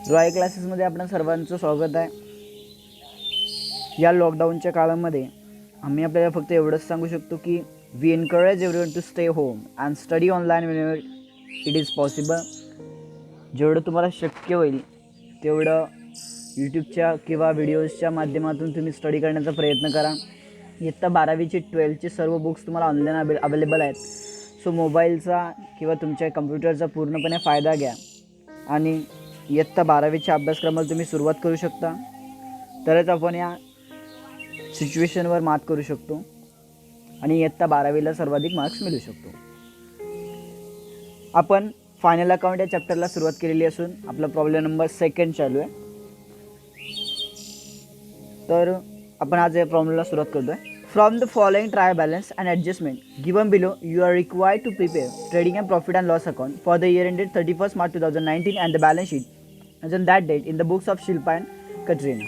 Royal क्लासेसमध्ये आपण सर्वांचं स्वागत आहे. या लॉकडाऊनच्या काळामध्ये आम्ही आपल्याला फक्त एवढंच सांगू शकतो की we encourage everyone to stay home and study online whenever it is possible. जेवढं तुम्हाला शक्य होईल तेवढं यूट्यूबच्या किंवा व्हिडिओजच्या माध्यमातून तुम्ही स्टडी करण्याचा प्रयत्न करा. इयत्ता 12वीचे 12चे सर्व बुक्स तुम्हाला ऑनलाईन अवेलेबल आहेत. सो मोबाईलचा किंवा तुमच्या कम्प्युटरचा पूर्णपणे फायदा घ्या आणि इयत्ता 12वीच्या अभ्यासक्रमाला तुम्ही सुरुवात करू शकता. तरच आपण या सिच्युएशनवर मात करू शकतो आणि इयत्ता 12वीला सर्वाधिक मार्क्स मिळू शकतो. आपण फायनल अकाउंट या चॅप्टरला सुरुवात केलेली असून आपला प्रॉब्लेम नंबर 2 चालू आहे. तर आपण आज या प्रॉब्लेमला सुरुवात करतो आहे. From the following trial balance and adjustment given below you are required to prepare trading and profit and loss account for the year ended 31 March 2019 and the balance sheet as on that date in the books of Shilpa and Katrina.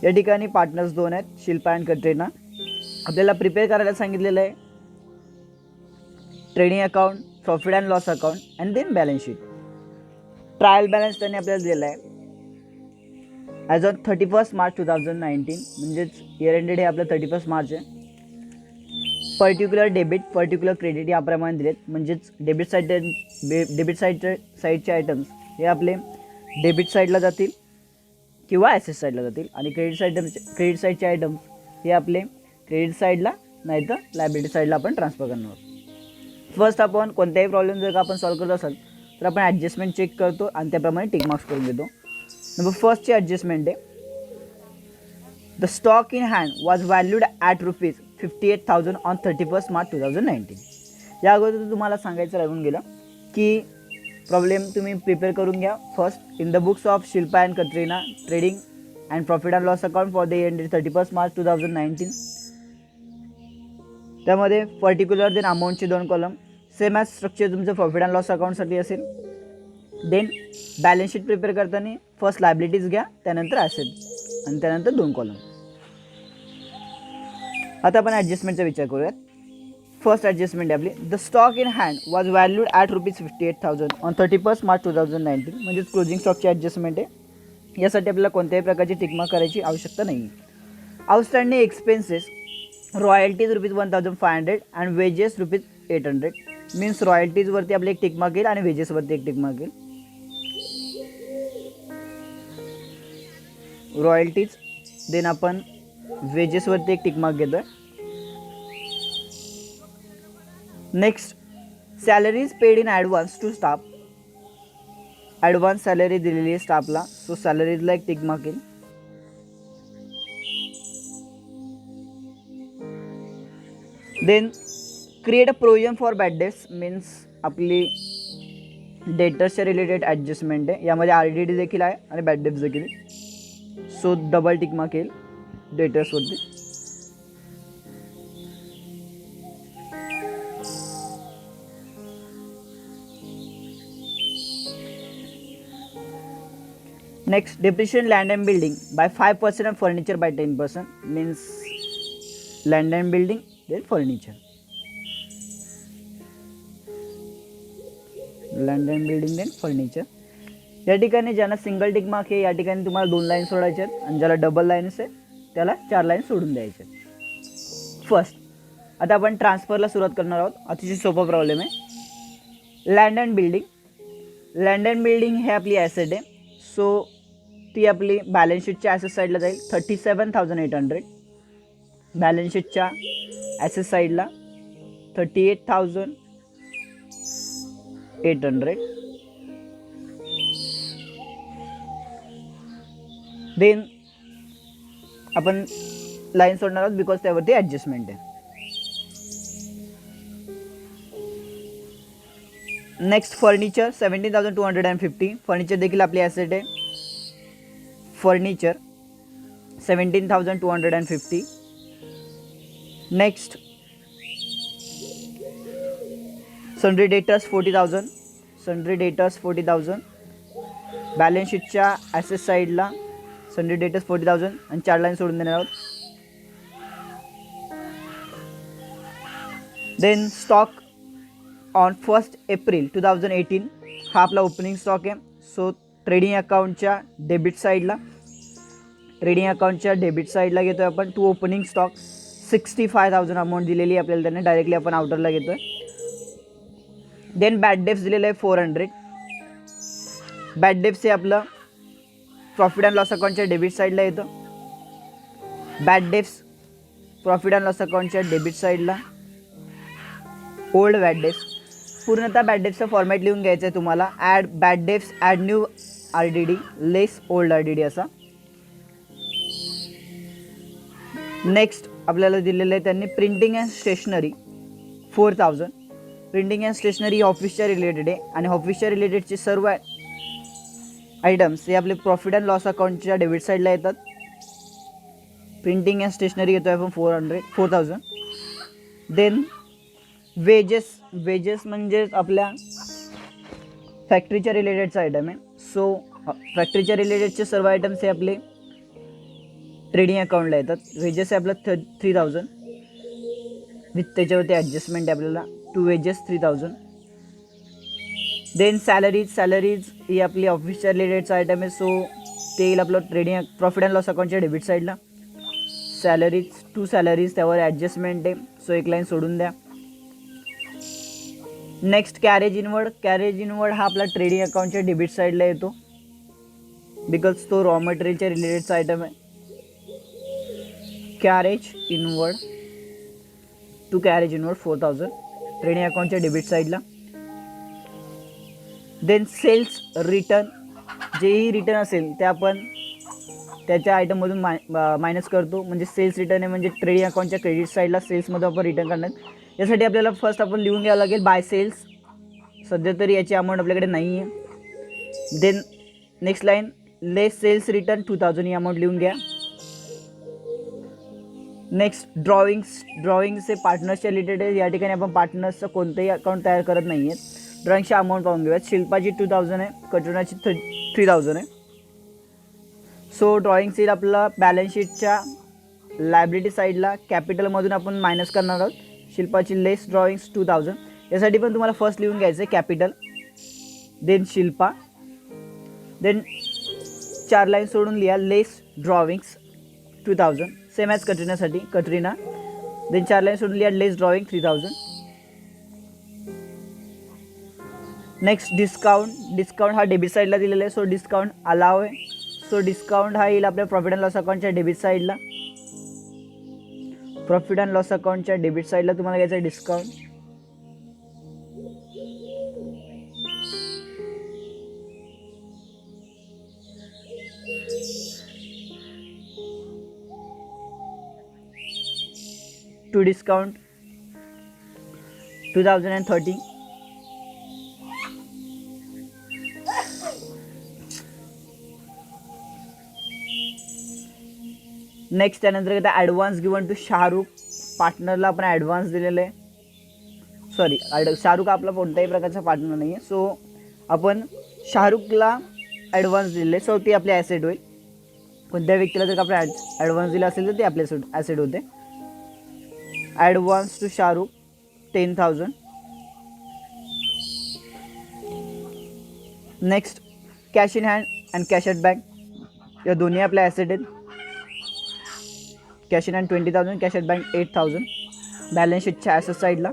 या ठिकाणी partners 2 आहेत, Shilpa and Katrina. आपल्याला prepare करायला सांगितलेलं आहे trading account, profit and loss account and then balance sheet. Trial balance त्यांनी आपल्याला दिलेला आहे ॲज ऑन 31 मार्च 2019, म्हणजेच इयर एंडेड हे आपलं 31 मार्च आहे. पर्टिक्युलर डेबिट, पर्टिक्युलर क्रेडिट याप्रमाणे दिलेत. म्हणजेच डेबिट साईडचे आयटम्स हे आपले डेबिट साईडला जातील किंवा ॲसेट साईडला जातील आणि क्रेडिट साईडचे आयटम्स हे आपले क्रेडिट साईडला नाही तर लायबिलिटी साईडला आपण ट्रान्सफर करणार आहोत. फर्स्ट आपण कोणत्याही प्रॉब्लेम जर का आपण सॉल्व्ह करत असाल तर आपण ॲडजस्टमेंट चेक करतो आणि त्याप्रमाणे टिक मार्क्स करून देतो. नंबर फर्स्टची ॲडजस्टमेंट आहे the stock in hand was valued at ₹58,000 on 31 March 2019. या अगोदर तुम्हाला सांगायचं राहून गेलं की प्रॉब्लेम तुम्ही प्रिपेअर करून घ्या. First in the books of Shilpa and Katrina trading and profit and loss account for the ended 31 March 2019. त्यामध्ये पर्टिक्युलर देन अमाऊंटचे 2 कॉलम सेम ॲज स्ट्रक्चर तुमचं प्रॉफिट अँड लॉस अकाउंटसाठी असेल. देन बॅलन्स शीट प्रिपेअर करताना first liabilities घ्या, त्यानंतर asset आणि त्यानंतर 2 कॉलम. आता आपण ॲडजस्टमेंटचा विचार करूयात. फर्स्ट ॲडजस्टमेंट आपली the stock in hand was valued at ₹58,000 on 31 March 2019. म्हणजेच क्लोजिंग स्टॉकची ॲडजस्टमेंट आहे. यासाठी आपल्याला कोणत्याही प्रकारची टिकमार्क करायची आवश्यकता नाही. Outstanding expenses royalties ₹1,500 and wages ₹800. Means रॉयल्टीजवरती आपले एक टिकमार्क येईल आणि वेजेसवरती एक टिकमार्क येईल. रॉयल्टीज देन आपण वेजेसवरती एक टिकमार्क घेतो आहे. Next salaries paid in advance to staff. Advance salary दिलेली आहे स्टाफला, सो सॅलरीजला एक टिकमार्क येईल. Then create a provision for bad debts. Means आपली डेटर्सच्या रिलेटेड ॲडजस्टमेंट आहे. यामध्ये RDD देखील आहे आणि बॅड डेट्स देखील, सो डबल टिकमार्क येईल डेटर्सवरती. Next depreciation land and building by 5% and furniture by 10%. Means land and building then furniture. Land and building then furniture. या ठिकाणी ज्यांना सिंगल टिक मार्क आहे या ठिकाणी तुम्हाला 2 लाईन सोडायच्या आहेत आणि ज्याला डबल लाईन्स आहे त्याला 4 लाईन सोडून द्यायच्या आहेत. फर्स्ट आता आपण ट्रान्सफरला सुरुवात करणार आहोत. अतिशय सोपा प्रॉब्लेम आहे. Land and building. Land and building हे आपली ॲसेट आहे, सो ती आपली बॅलन्स शीटच्या ॲसेट साईडला जाईल 37,800. बॅलन्स शीटच्या ॲसेट साईडला 38,800. देन आपण लाईन सोडणार आहोत बिकॉज त्यावरती ॲडजस्टमेंट आहे. Next furniture 17,250. फर्निचर देखील आपली ॲसेट आहे. Furniture 17,250. Next sundry debtors 40,000. Sundry debtors 40,000. Balance शीटच्या ॲसेट साईडला सन्ड्री डेटर्स 40,000 आणि 4 लाईन सोडून देणार आहोत. देन स्टॉक ऑन 1 एप्रिल 2018 हा आपला ओपनिंग स्टॉक आहे, सो ट्रेडिंग अकाउंटच्या डेबिट साईडला घेतो आहे आपण टू ओपनिंग स्टॉक 65,000 अमाऊंट दिलेली आपल्याला त्यांनी, डायरेक्टली आपण आउटरला घेतो आहे. देन बॅड डेप्स दिलेलं आहे 400. बॅड डेप्स हे आपलं प्रॉफिट अँड लॉस अकाउंटच्या डेबिट साईडला येतं. Bad debts profit and loss अकाउंटच्या डेबिट साईडला. ओल्ड बॅड डेप्स, पूर्णतः बॅड डेप्सचा फॉर्मॅट लिहून घ्यायचा आहे तुम्हाला. Add bad debts, add new RDD, less old RDD असा. नेक्स्ट आपल्याला दिलेलं आहे त्यांनी printing and stationery 4,000. Printing and stationery ऑफिसच्या रिलेटेड आहे आणि ऑफिसच्या रिलेटेडचे सर्व आयटम्स हे आपले प्रॉफिट अँड लॉस अकाउंटच्या डेबिट साईडला येतात. प्रिंटिंग अँड स्टेशनरी घेतो आहे आपण 4,000. देन वेजेस म्हणजे आपल्या फॅक्टरीच्या रिलेटेडचा आयटम आहे. सो फॅक्टरीच्या रिलेटेडचे सर्व आयटम्स हे आपले ट्रेडिंग अकाउंटला येतात. वेजेस आहे आपलं 3,000 विथ त्याच्यावरती ॲडजस्टमेंट आहे आपल्याला. To wages 3,000. देन सॅलरीज ही आपली ऑफिसच्या रिलेटेडचा आयटम आहे. सो ते येईल आपलं ट्रेडिंग प्रॉफिट अँड लॉस अकाउंटच्या डेबिट साईडला. टू सॅलरीज त्यावर ॲडजस्टमेंट आहे, सो एक लाईन सोडून द्या. नेक्स्ट कॅरेज इनवर्ड हा आपला ट्रेडिंग अकाउंटच्या डेबिट साईडला येतो, बिकॉज तो रॉ मटेरियलच्या रिलेटेडचा आयटम आहे. कॅरेज इनवर्ड 4,000 ट्रेडिंग अकाउंटच्या डेबिट साईडला. देन सेल्स रिटर्न, जेही रिटर्न असेल ते आपण त्याच्या आयटममधून मायनस करतो. म्हणजे सेल्स रिटर्न आहे म्हणजे ट्रेडिंग अकाउंटच्या क्रेडिट साईडला सेल्समध्ये आपण रिटर्न करणार. यासाठी आपल्याला फर्स्ट आपण लिहून घ्यावं लागेल बाय सेल्स. सध्या तरी याची अमाऊंट आपल्याकडे नाही आहे. देन नेक्स्ट लाईन लेस सेल्स रिटर्न 2,000 ही अमाऊंट लिहून घ्या. नेक्स्ट ड्रॉइंग्स हे पार्टनर्सच्या रिलेटेड आहे. या ठिकाणी आपण पार्टनर्सचं कोणतंही अकाउंट तयार करत नाही आहे. ड्रॉइंगची अमाऊंट पाहून घेऊयात. शिल्पाची 2,000 आहे, कटोनाची 3,000 आहे. सो ड्रॉइंग्स येईल आपला बॅलन्स शीटच्या लायबिलिटी साईडला. कॅपिटलमधून आपण मायनस करणार आहोत. शिल्पाची लेस ड्रॉइंग्स 2,000. यासाठी पण तुम्हाला फर्स्ट लिहून घ्यायचं आहे capital, then Shilpa. Then 4 line सोडून लिहा लेस ड्रॉइंग्स 2,000, सेम ॲज कटरीनासाठी कटरीना. देन 4 लाईन सोडून लिहा लेस ड्रॉइंग 3,000. नेक्स्ट डिस्काउंट हा डेबिट साईडला दिलेला आहे. सो डिस्काउंट अलाव आहे. सो डिस्काउंट हा येईल आपल्या प्रॉफिट अँड लॉस अकाउंटच्या डेबिट साईडला. प्रॉफिट अँड लॉस अकाउंटच्या डेबिट साईडला तुम्हाला घ्यायचं आहे डिस्काउंट. To discount 2030. नेक्स्ट त्यानंतर काय ॲडव्हान्स गिवन टू शाहरुख. पार्टनरला आपण ॲडव्हान्स दिलेलं आहे. सॉरी, शाहरुख आपला कोणत्याही प्रकारचा पार्टनर नाही आहे. सो आपण शाहरुखला ॲडव्हान्स दिलेले, सो ती आपली ॲसेट होईल. कोणत्या व्यक्तीला जर आपण ॲडव्हान्स दिला असेल तर ते आपले ॲसेट होते. Advance to Shahrukh 10,000. Next cash in hand and cash at bank, या दोन्ही आपल्या ॲसेट आहेत. Cash in hand 20,000, cash at bank 8,000. Balance शीटच्या ॲसेट साईडला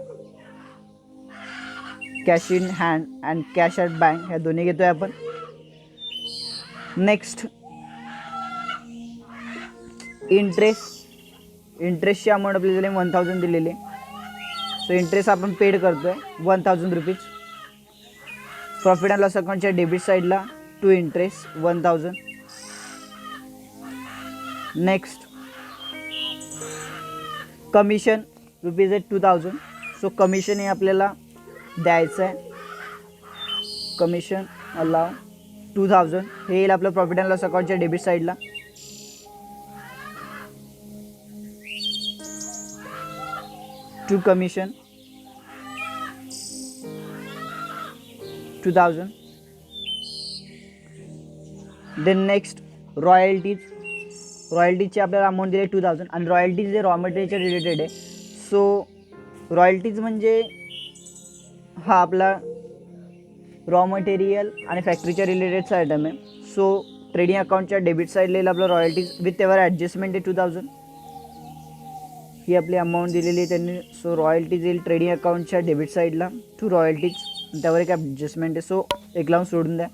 cash in hand and cash at bank ह्या दोन्ही घेतो आहे आपण. नेक्स्ट इंटरेस्टची अमाऊंट आपल्याला 1,000 दिलेली आहे. सो इंटरेस्ट आपण पेड करतो आहे 1,000 रुपीज. प्रॉफिट अँड लॉस अकाउंटच्या डेबिट साईडला to interest 1,000. Next commission rupees आहे 2,000. सो कमिशन हे आपल्याला द्यायचं आहे. कमिशन अलाव 2,000 हे येईल आपलं प्रॉफिट अँड लॉस अकाउंटच्या डेबिट साईडला. To commission 2,000. देन नेक्स्ट रॉयल्टीजची आपल्याला अमाऊंट दिली 2,000 आणि रॉयल्टीज जे रॉ मटेरियलच्या रिलेटेड आहे. सो रॉयल्टीज म्हणजे हा आपला रॉ मटेरियल आणि फॅक्टरीच्या रिलेटेडचा आयटम आहे. सो ट्रेडिंग अकाउंटच्या डेबिट साईडला येईल आपलं रॉयल्टीज विथ एवर ॲडजस्टमेंट आहे 2000. ही आपली अमाऊंट दिलेली आहे त्यांनी. सो रॉयल्टीज येईल ट्रेडिंग अकाउंटच्या डेबिट साईडला टू रॉयल्टीज, त्यावर एक ॲडजस्टमेंट आहे. सो एक लावून सोडून द्या.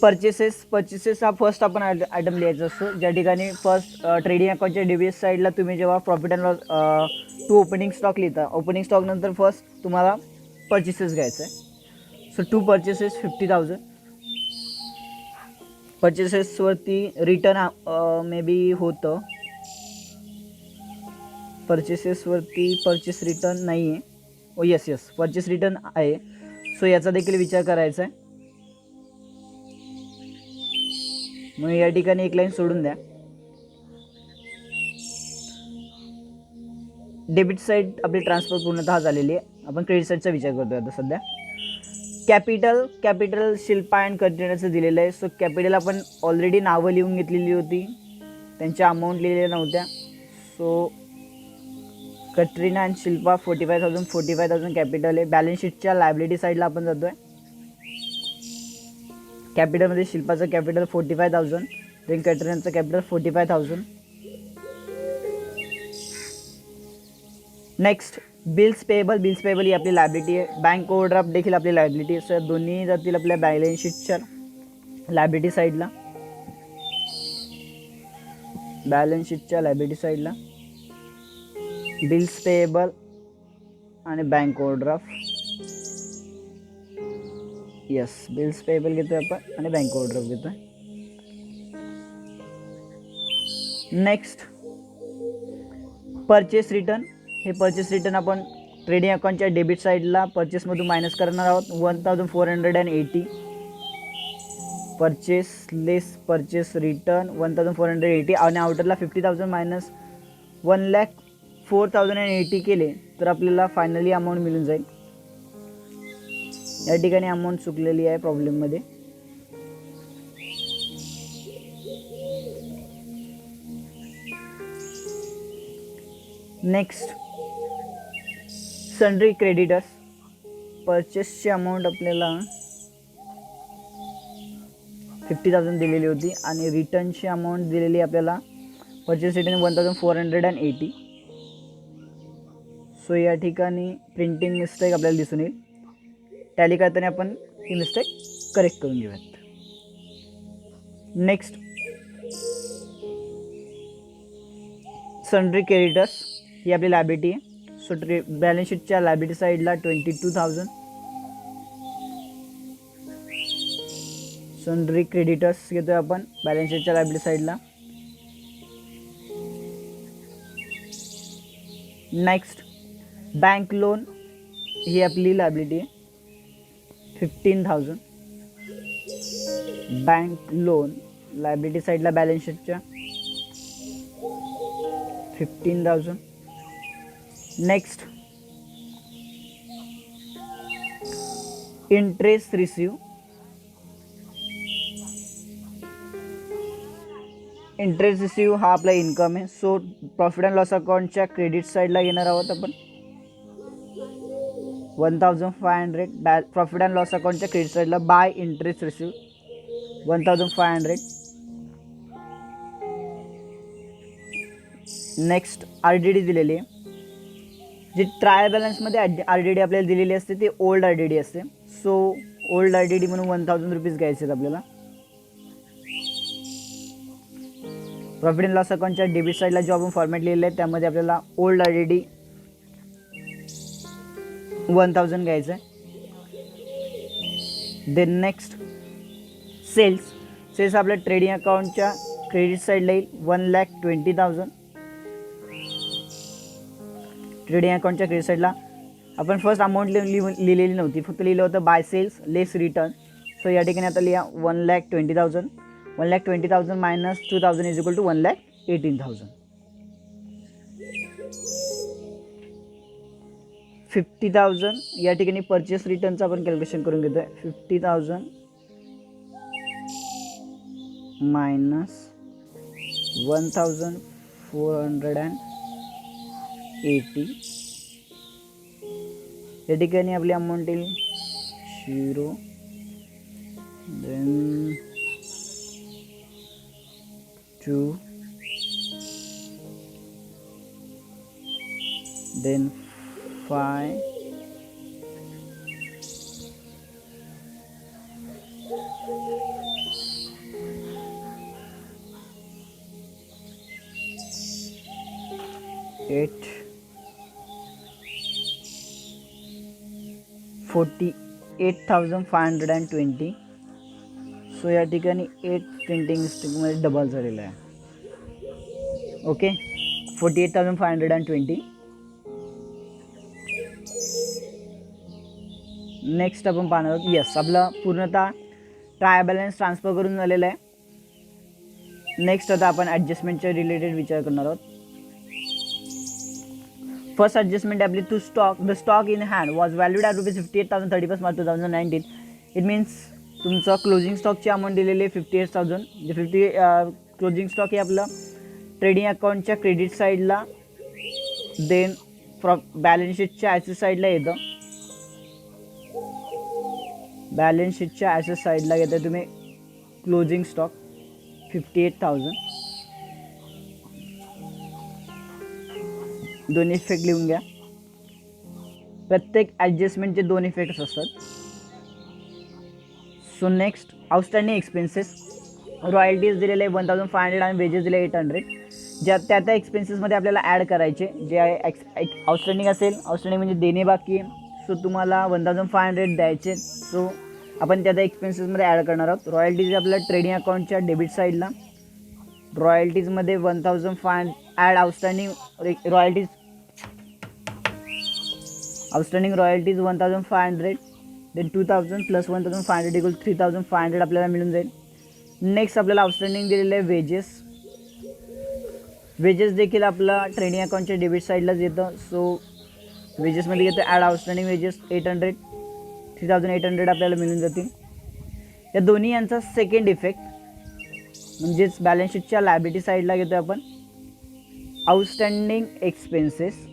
परचेसेस हा फर्स्ट आपण आयटम लिहायचा असतो, ज्या ठिकाणी फर्स्ट ट्रेडिंग अकाउंटच्या डेबिट साईडला तुम्ही जेव्हा profit and loss to opening stock लिहिता, ओपनिंग स्टॉक नंतर फर्स्ट तुम्हाला परचेसेस घ्यायचं आहे. So to purchases 50,000. परचेसेसवरती रिटर्न मे बी होतं. परचेसेसवरती परचेस रिटर्न नाही आहे. ओ येस परचेस रिटर्न आहे. सो याचा देखील विचार करायचा आहे. मग या ठिकाणी एक लाईन सोडून द्या. डेबिट साईड आपली ट्रान्सफर पूर्णतः झालेली आहे. आपण क्रेडिट साईडचा विचार करतोय आता सध्या. कॅपिटल शिल्पा अँड कंटेनरचं दिलेलं आहे. सो कॅपिटल आपण ऑलरेडी नावं लिहून घेतलेली होती, त्यांच्या अमाऊंट लिहिलेल्या नव्हत्या. So Katrina and Shilpa 45,000 capital आहे. बॅलन्स शीटच्या लायबिलिटी साईडला आपण जातो आहे. कॅपिटलमध्ये शिल्पाचं कॅपिटल 45,000, देन कटरीनाचं कॅपिटल 45,000. नेक्स्ट बिल्स पेएबल ही आपली लायबिलिटी आहे. बँक ओव्हरड्राफ्ट देखील आपली लायबिलिटी आहे. सर दोन्ही जातील आपल्या बॅलन्स शीटच्या लायबिलिटी साईडला. बॅलन्स शीटच्या लायबिलिटी साईडला बिल्स पेएबल आणि bank overdraft. Yes, bills payable घेतोय आपण आणि बँक ओव्हरड्राफ्ट घेतोय. Next purchase return. हे परचेस रिटर्न आपण ट्रेडिंग अकाउंटच्या डेबिट साईडला परचेसमधून मायनस करणार आहोत. 1480 परचेस लेस परचेस रिटर्न 1480 आणि आउटरला 50,000 मायनस 1,04,080 केले तर आपल्याला फायनली अमाऊंट मिळून जाईल. या ठिकाणी अमाऊंट चुकलेली आहे प्रॉब्लेममध्ये. Next sundry creditors. परचेसची अमाऊंट आपल्याला 50,000 दिलेली होती आणि रिटर्नची अमाऊंट दिलेली आपल्याला परचेस रिटर्न 1480. सो या ठिकाणी प्रिंटिंग मिस्टेक आपल्याला दिसून येईल. टॅली करताना आपण ही मिस्टेक करेक्ट करून घेऊयात. नेक्स्ट सन्ड्री क्रेडिटर्स ही आपली लायबिलिटी आहे. सो बॅलन्स शीटच्या लायबिलिटी साईडला 22,000 सन्ड्री क्रेडिटर्स घेतोय आपण बॅलन्स शीटच्या लायबिलिटी साईडला. नेक्स्ट बँक लोन ही आपली लायबिलिटी आहे 15,000. बँक लोन लायबिलिटी साईडला बॅलन्स शीटच्या 15,000. Next interest receive. Interest receive हा आपला इन्कम आहे. सो प्रॉफिट अँड लॉस अकाउंटच्या क्रेडिट साईडला घेणार आहोत आपण 1,500. प्रॉफिट अँड लॉस अकाउंटच्या क्रेडिट साईडला by interest receive 1,500. Next RDD दिलेली आहे. जी ट्रायल बॅलन्समध्ये RDD आपल्याला दिलेली असते ती ओल्ड RDD असते. सो ओल्ड RDD म्हणून 1,000 रुपीज घ्यायचे आहेत आपल्याला. प्रॉफिट अँड लॉस अकाउंटच्या डेबिट साईडला जो आपण फॉर्मॅट लिहिलेला आहे त्यामध्ये आपल्याला ओल्ड RDD 1,000 घ्यायचं आहे. देन नेक्स्ट सेल्स आपल्या ट्रेडिंग अकाउंटच्या क्रेडिट साईडला येईल 1,20,000. ट्रेडिंग अकाउंटच्या क्रेडिट साईडला आपण फर्स्ट अमाऊंट लिहिलेली नव्हती, फक्त लिहिलं होतं बाय सेल्स लेस रिटर्न. सो या ठिकाणी आता लिहा 1,20,000. 1,20,000 मायनस 2,000 इज इक्वल टू 1,18,000. 50,000 या ठिकाणी परचेस रिटर्नचं आपण कॅल्क्युलेशन करून घेतोय. 50,000 मायनस 1,480 या ठिकाणी आपली अमाऊंट येईल 0, then 2, then 5, eight, 48,520. सो या ठिकाणी 8 प्रिंटिंग मिस्टेकमध्ये डबल झालेला आहे. ओके, 48,520. नेक्स्ट आपण पाहणार आहोत. यस, आपला पूर्णतः ट्राय बॅलन्स ट्रान्सफर करून झालेला आहे. नेक्स्ट आता आपण ॲडजस्टमेंटच्या रिलेटेड विचार करणार आहोत. फर्स्ट ॲडजस्टमेंट आपली to stock. The stock in hand was valued at ₹58,000 31 March 2019. It means तुमचं क्लोजिंग स्टॉकची अमाऊंट दिलेली आहे 58,000. जे 50 क्लोजिंग स्टॉक हे आपलं ट्रेडिंग अकाउंटच्या क्रेडिट साईडला, देन बॅलन्स शीटच्या ॲसेट साईडला येतं. बॅलन्स शीटच्या ॲसेट साईडला येतं तुम्ही क्लोजिंग स्टॉक 58,000. दोन इफेक्ट लिहून घ्या. प्रत्येक ॲडजस्टमेंटचे 2 इफेक्ट्स असतात. So next outstanding expenses. Royalties दिलेले 1,500 आणि वेजेस दिले 800. ज्या त्या एक्सपेन्सेसमध्ये आपल्याला ॲड करायचे. जे आउटस्टँडिंग असेल, आउटस्टँडिंग म्हणजे देणे बाकी आहे, सो तुम्हाला 1,500 द्यायचे. सो आपण त्या एक्सपेन्सेसमध्ये ॲड करणार आहोत. रॉयल्टीज आपल्याला ट्रेडिंग अकाउंटच्या डेबिट साईडला, रॉयल्टीजमध्ये 1,500 add outstanding royalties. Outstanding royalties 1,500, then 2,000 plus 1,500 equal 3,500 आपल्याला मिळून जाईल. नेक्स्ट आपल्याला आउटस्टँडिंग दिलेलं आहे वेजेस. वेजेस देखील आपला ट्रेडिंग अकाउंटच्या डेबिट साईडलाच येतं. सो वेजेसमध्ये येतं ॲड आउटस्टँडिंग वेजेस 800, 3,800 आपल्याला मिळून जातील. या दोन्ही यांचा सेकंड इफेक्ट म्हणजेच बॅलन्स शीटच्या लायबिलिटी साईडला घेतो आपण आउटस्टँडिंग एक्सपेन्सेस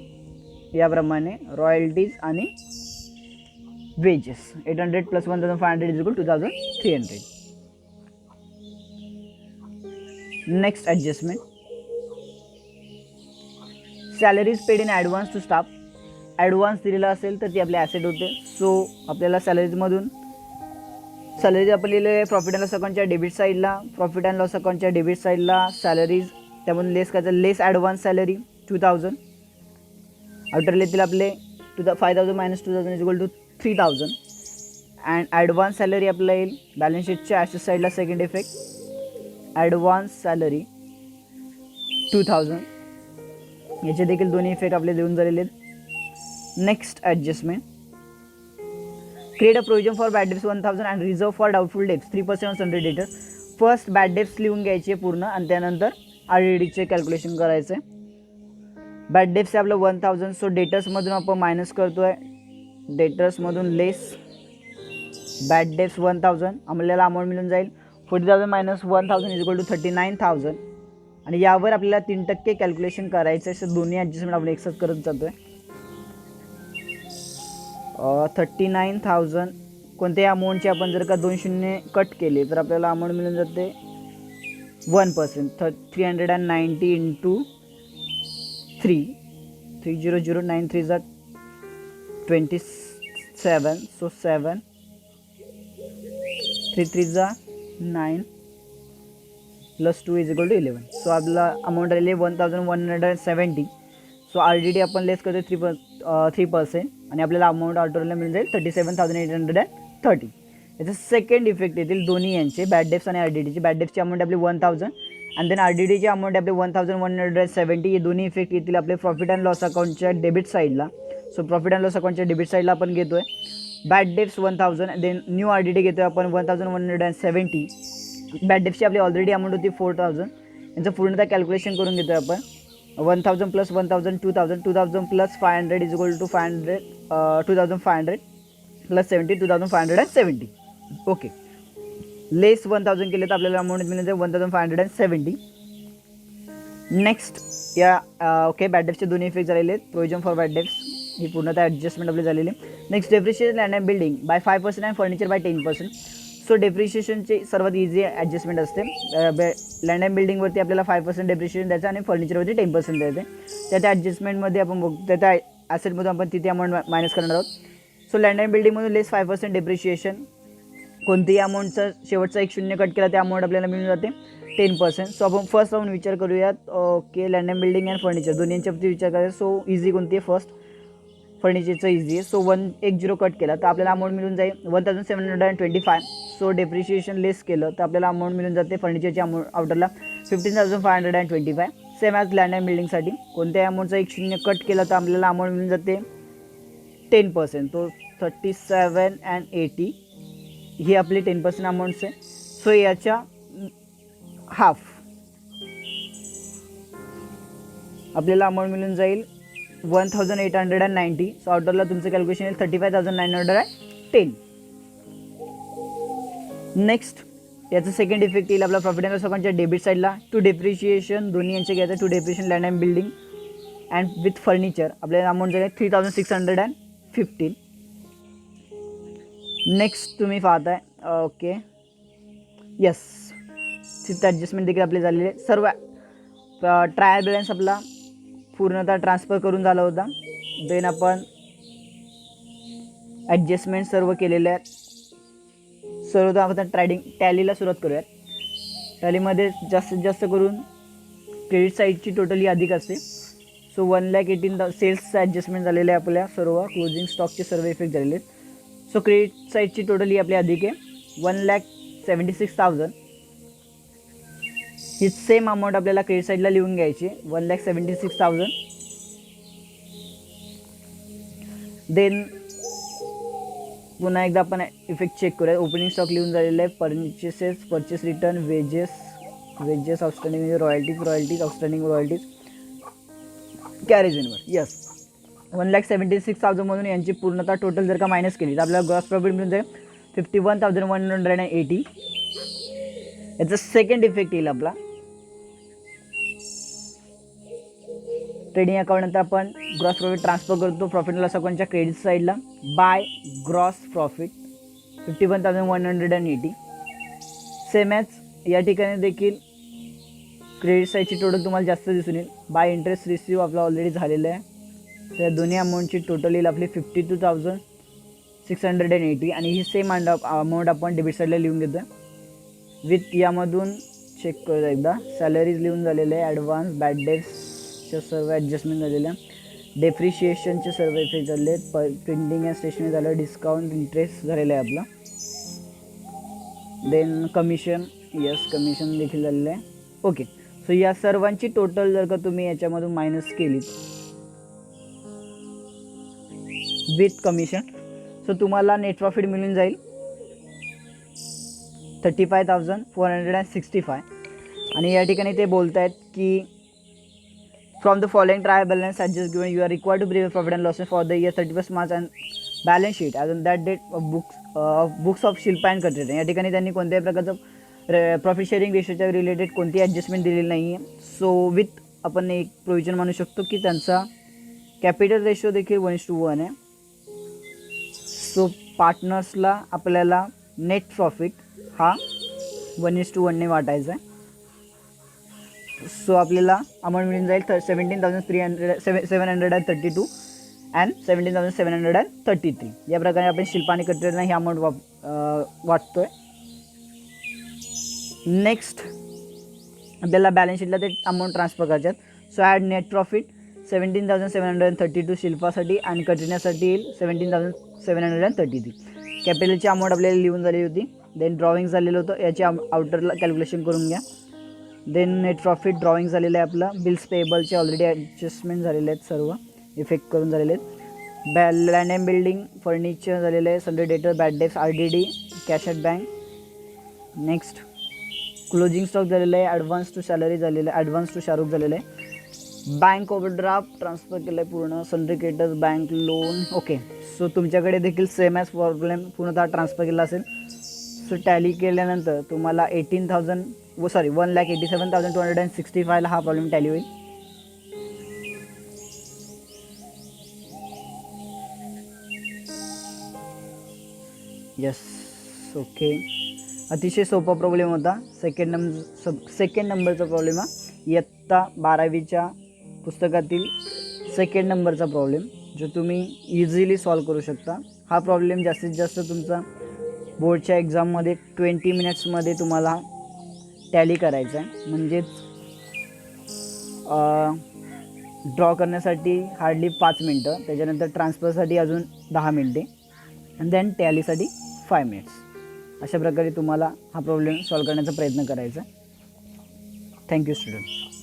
याप्रमाणे रॉयल्टीज आणि wages 800 plus 1,500 is equal 2,300. Next adjustment. Salaries paid in advance to staff. Advance दिलेला असेल तर ती आपली ॲसेट होते. सो आपल्याला सॅलरीजमधून सॅलरीज आपण लिहिलेले प्रॉफिट अँड लॉस अकाउंटच्या डेबिट साईडला, प्रॉफिट अँड लॉस अकाउंटच्या डेबिट साईडला सॅलरीज, त्यामधून लेस करायचं लेस ॲडव्हान्स सॅलरी 2,000. आउटरला येतील आपले 5,000 minus 2,000 is equal to 3,000. And advance salary आपल्याला येईल बॅलन्स शीटच्या ॲसेट साईडला. Second effect advance salary 2,000. याचे देखील दोन्ही इफेक्ट आपले देऊन झालेले आहेत. Next adjustment. Create a provision for bad debts 1,000 and reserve for doubtful debts 3% on sundry debtors. First bad debts लिहून घ्यायचे पूर्ण आणि त्यानंतर RDDचे कॅल्क्युलेशन करायचं आहे. बॅड डेट्स आहे आपलं 1,000. सो डेटर्समधून आपण मायनस करतो आहे. डेटर्समधून लेस बॅड डेट्स 1,000 आपल्याला अमाऊंट मिळून जाईल 40,000 मायनस 1,000 इज इक्वल टू 39,000. आणि यावर आपल्याला 3% कॅल्क्युलेशन करायचं आहे. सो दोन्ही ॲडजस्टमेंट आपण एकसाथ करत जातो आहे. 39,000 कोणत्याही अमाऊंटचे आपण जर का 2 शून्य कट केले तर आपल्याला अमाऊंट मिळून जाते 1%. 390 इंटू 3, 30093 जा 27. सो 7, 3 जा 9 plus 2 is equal to 11. So आपला अमाऊंट आलेली आहे 1,170. सो RDD आपण लेस करतो 3% आणि आपल्याला अमाऊंट ऑटोला मिळून जाईल 37,830. याचं सेकंड इफेक्ट येतील दोन्ही यांचे बॅड डेप्स आणि RDDची. बॅड डेप्सची अमाऊंट आपली 1,000 आणि देन RDDची अमाऊंट आपली 1,170. हे दोन्ही इफेक्ट येतील आपले प्रॉफिट अँड लॉस अकाउंटच्या डेबिट साईडला. सो प्रॉफिट अँड लॉस अकाउंटच्या डेबिट साईडला आपण घेतो आहे bad debts 1,000. Then new RDD घेतो आहे आपण 1,170. बॅड डेप्सची आपली ऑलरेडी अमाऊंट होती 4,000. यांचं पूर्णतः कॅल्क्युलेशन करून घेतो आहे आपण 1,000 plus 1,000 2,000, 2,000 plus 500 is equal to 500, 2,500 plus 70 2,570. Okay, less 1,000 केले तर आपल्याला अमाऊंट मिळून जाईल 1,570. नेक्स्ट या ओके बॅड डेप्सचे दोन्ही इफेक्ट झालेले आहेत. प्रोविजन फॉर बॅड डेप्स ही पूर्णतः ॲडजस्टमेंट आपली झालेली आहे. Next depreciation land and building by 5% and furniture by 10%. So डेप्रिशिएशनची सर्वात इझी ॲडजस्टमेंट असते. लँड अँड बिल्डिंगवरती आपल्याला 5% डेप्रिशिएशन द्यायचं आणि फर्निचरवरती 10% द्यायचं. त्या ॲडजस्टमेंटमध्ये आपण बघू त्या ॲसेटमधून आपण तिथे अमाऊंट मायनस करणार आहोत. सो लँड अँड बिल्डिंगमधून लेस 5% डेप्रिशिएशन. कोणत्याही अमाऊंटचा शेवटचा एक शून्य कट केला त्या अमाऊंट आपल्याला मिळून जाते 10%. सो आपण फर्स्ट राहून विचार करूयात. Okay, land and building and furniture दोन्हींच्या बाबतीत विचार करायचा. सो इझी कोणती आहे? फर्स्ट फर्निचरचं इझी आहे. सो 110 कट केला तर आपल्याला अमाऊंट मिळून जाईल 1725. सो डेप्रिशिएशन लेस केलं तर आपल्याला अमाऊंट मिळून जाते फर्निचरच्या आउटरला 15,525. सेम ॲज लँड अँड बिल्डिंगसाठी कोणत्याही अमाऊंटचा एक शून्य कट केला तर आपल्याला अमाऊंट मिळून जाते 10%. तो 37,80 ही आपली 10% अमाऊंट्स आहे. सो याच्या हाफ आपल्याला अमाऊंट मिळून जाईल 1,890. सो आउटरला तुमचं कॅल्क्युलेशन येईल 35,910. नेक्स्ट याचं सेकंड इफेक्ट येईल आपला प्रॉफिट अँड लॉस अकाउंटच्या डेबिट साईडला. टू डेप्रिशिएशन दोन्ही यांचे घ्यायचं. To depreciation land and building and with furniture आपल्याला अमाऊंट जाईल 3,615. नेक्स्ट तुम्ही पाहताय. ओके, यस, तिथं ॲडजस्टमेंट देखील आपली झालेली आहे. सर्व ट्रायल बॅलन्स आपला पूर्णतः ट्रान्सफर करून झाला होता. देन आपण ॲडजस्टमेंट सर्व केलेले आहेत. सर्व आपण टॅलीला सुरुवात करूयात. टॅलीमध्ये जास्तीत जास्त करून क्रेडिट साईडची टोटली अधिक असते. सो 1,18,000 सेल्सचं ॲडजस्टमेंट झालेलं आहे. आपल्या सर्व क्लोजिंग स्टॉकचे सर्व इफेक्ट झालेले आहेत. सो क्रेडिट साईडची टोटली आपली अधिक आहे 1,76,000. ही सेम अमाऊंट आपल्याला क्रेडिट साईडला लिहून घ्यायची 1,76,000. देन पुन्हा एकदा आपण इफेक्ट चेक करूया. ओपनिंग स्टॉक लिहून झालेलं आहे. परचेस रिटर्न, वेजेस आउटस्टँडिंग म्हणजे royalties outstanding royalties, carriage inward. Yes, 1,76,000 मधून यांची पूर्णतः टोटल जर का मायनस केली तर आपल्याला ग्रॉस प्रॉफिट मिळून जाईल 51,180. याचा सेकंड इफेक्ट येईल आपला ट्रेडिंग अकाउंटनंतर आपण ग्रॉस प्रॉफिट ट्रान्सफर करतो प्रॉफिट अँड लॉस अकाउंटच्या क्रेडिट साईडला by gross profit 51,180. Same as या ठिकाणी देखील क्रेडिट साईडची टोटल तुम्हाला जास्त दिसून येईल. बाय इंटरेस्ट रिसिव्ह आपला ऑलरेडी झालेलं आहे. तर या दोन्ही अमाऊंटची टोटल येईल आपली 52,680. आणि ही सेम अमाऊंट आपण डेबिट साईडला लिहून घेतो विथ यामधून चेक करूया एकदा. सॅलरीज लिहून झालेले आहे. ॲडव्हान्स, बॅड डेट्सच्या सर्व ॲडजस्टमेंट झालेल्या, डेप्रिशिएशनचे सर्व इफेक्ट झाले, प्रिंटिंग अँड स्टेशनरी झालं, डिस्काउंट इंटरेस्ट झालेलं आहे आपला. देन कमिशन, यस कमिशन देखील झालेलं आहे. ओके, सो या सर्वांची टोटल जर का तुम्ही याच्यामधून मायनस केली विथ कमिशन सो तुम्हाला नेट प्रॉफिट मिळून जाईल 35,465. आणि या ठिकाणी ते बोलत आहेत की from the following trial balance adjust given you are required to prevent profit and losses for the year 31 March and balance sheet as on that date books of Shilpa and Katrina. या ठिकाणी त्यांनी कोणत्याही प्रकारचं प्रॉफिट शेअरिंग रेशोच्या related कोणतीही adjustment दिलेली नाही आहे. सो विथ आपण एक प्रोव्हिजन मानू शकतो की त्यांचा कॅपिटल रेशो देखील 1:1 आहे. सो पार्टनर्सला आपल्याला नेट प्रॉफिट हा 1:1 वाटायचा आहे. सो आपल्याला अमाऊंट मिळून जाईल 17,732 अँड 17,733. या प्रकारे आपण शिल्पा आणि कटरेटना ही अमाऊंट वाटतो आहे. नेक्स्ट आपल्याला बॅलन्स शीटला ते अमाऊंट ट्रान्सफर करायच्यात. सो ॲड नेट प्रॉफिट 17,732 शिल्पासाठी आणि कटरीनासाठी येईल 17,733. कॅपिटलची अमाऊंट आपल्याला लिहून झालेली होती. देन ड्रॉइंग झालेलं होतं, याची आउटरला कॅल्क्युलेशन करून घ्या. देन नेट प्रॉफिट ड्रॉइंग झालेलं आहे आपलं. बिल्स पेबलचे ऑलरेडी ॲडजस्टमेंट झालेले आहेत, सर्व इफेक्ट करून झालेले आहेत. लँड अँड बिल्डिंग, फर्निचर झालेलं आहे, sundry debtor, bad debts, RDD, cash at bank. Next closing stock झालेलं आहे. ॲडव्हान्स टू सॅलरी झालेलं आहे, ॲडव्हान्स टू शाहरुख झालेलं आहे. बँक ओव्हरड्राफ्ट ट्रान्सफर केलं आहे पूर्ण, sundry creditors, bank loan. Okay, so तुमच्याकडे देखील सेम ॲज प्रॉब्लेम पूर्णतः ट्रान्सफर केला असेल. सो टॅली केल्यानंतर तुम्हाला 1,87,265 हा प्रॉब्लेम टॅली होईल. यस. ओके. अतिशय सोपा प्रॉब्लेम होता. सेकंड नंबरचा प्रॉब्लेम हा इयत्ता 12वीच्या पुस्तकातील सेकंड नंबरचा प्रॉब्लेम, जो तुम्ही इझिली सॉल्व करू शकता. हा प्रॉब्लेम जास्तीत जास्त तुमचा बोर्डच्या एक्झाममध्ये 20 मिनिट्समध्ये तुम्हाला टॅली करायचा आहे. म्हणजेच ड्रॉ करण्यासाठी हार्डली 5 मिनटं, त्याच्यानंतर ट्रान्सफरसाठी अजून 10 मिनटे आणि देन टॅलीसाठी 5 मिनिट्स. अशा प्रकारे तुम्हाला हा प्रॉब्लेम सॉल्व करण्याचा प्रयत्न करायचा. Thank you student.